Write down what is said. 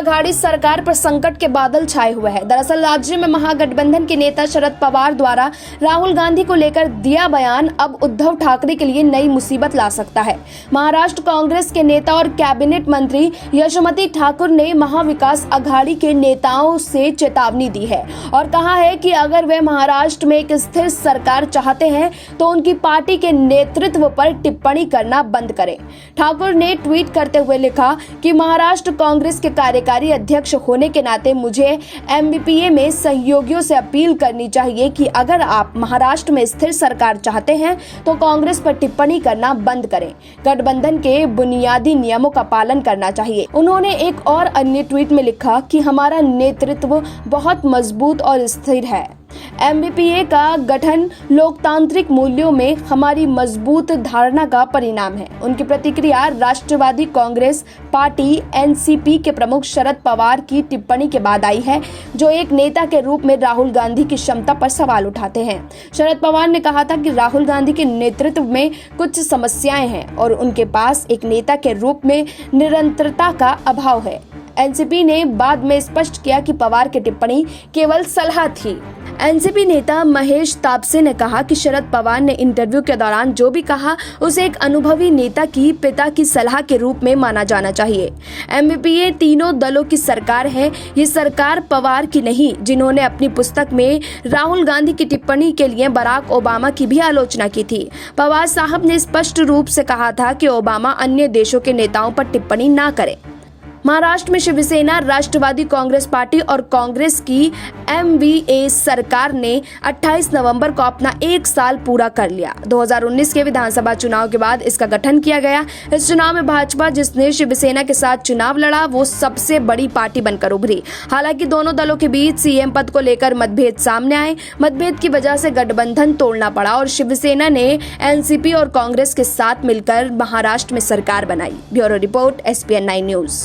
अघाड़ी सरकार पर संकट के बादल छाए हुए हैं। दरअसल राज्य में महागठबंधन के नेता शरद पवार द्वारा राहुल गांधी को लेकर दिया बयान अब उद्धव ठाकरे के लिए नई मुसीबत ला सकता है। महाराष्ट्र कांग्रेस के नेता और कैबिनेट मंत्री यशोमती ठाकुर ने महाविकास अघाड़ी के नेताओं से चेतावनी दी है और कहा है कि अगर वे महाराष्ट्र में एक स्थिर सरकार चाहते हैं तो उनकी पार्टी के नेतृत्व पर टिप्पणी करना बंद करें। ठाकुर ने ट्वीट करते हुए लिखा कि महाराष्ट्र कांग्रेस के कार्यकारी अध्यक्ष होने के नाते मुझे एमबीपीए में सहयोगियों से अपील करनी चाहिए कि अगर आप महाराष्ट्र में स्थिर सरकार चाहते हैं तो कांग्रेस पर टिप्पणी करना बंद करें। गठबंधन के बुनियादी नियमों का पालन करना चाहिए। उन्होंने एक और अन्य ट्वीट में लिखा कि हमारा नेतृत्व बहुत मजबूत और स्थिर है। एमबीपीए का गठन लोकतांत्रिक मूल्यों में हमारी मजबूत धारणा का परिणाम है। उनकी प्रतिक्रिया राष्ट्रवादी कांग्रेस पार्टी एनसीपी के प्रमुख शरद पवार की टिप्पणी के बाद आई है, जो एक नेता के रूप में राहुल गांधी की क्षमता पर सवाल उठाते हैं। शरद पवार ने कहा था कि राहुल गांधी के नेतृत्व में कुछ समस्याएं हैं और उनके पास एक नेता के रूप में निरंतरता का अभाव है। एनसीपी ने बाद में स्पष्ट किया कि पवार की टिप्पणी केवल सलाह थी। एनसीपी नेता महेश तापसे ने कहा कि शरद पवार ने इंटरव्यू के दौरान जो भी कहा उसे एक अनुभवी नेता की पिता की सलाह के रूप में माना जाना चाहिए। एमबीपीए तीनों दलों की सरकार है, ये सरकार पवार की नहीं, जिन्होंने अपनी पुस्तक में राहुल गांधी की टिप्पणी के लिए बराक ओबामा की भी आलोचना की थी। पवार साहब ने स्पष्ट रूप से कहा था कि ओबामा अन्य देशों के नेताओं पर टिप्पणी ना करें। महाराष्ट्र में शिवसेना, राष्ट्रवादी कांग्रेस पार्टी और कांग्रेस की एमवीए सरकार ने 28 नवंबर को अपना 1 साल पूरा कर लिया। 2019 के विधानसभा चुनाव के बाद इसका गठन किया गया। इस चुनाव में भाजपा, जिसने शिवसेना के साथ चुनाव लड़ा, वो सबसे बड़ी पार्टी बनकर उभरी। हालांकि दोनों दलों के बीच सीएम पद को लेकर मतभेद सामने आए। मतभेद की वजह से गठबंधन तोड़ना पड़ा और शिवसेना ने एनसीपी और कांग्रेस के साथ मिलकर महाराष्ट्र में सरकार बनाई। Bureau report, SPN 9 news.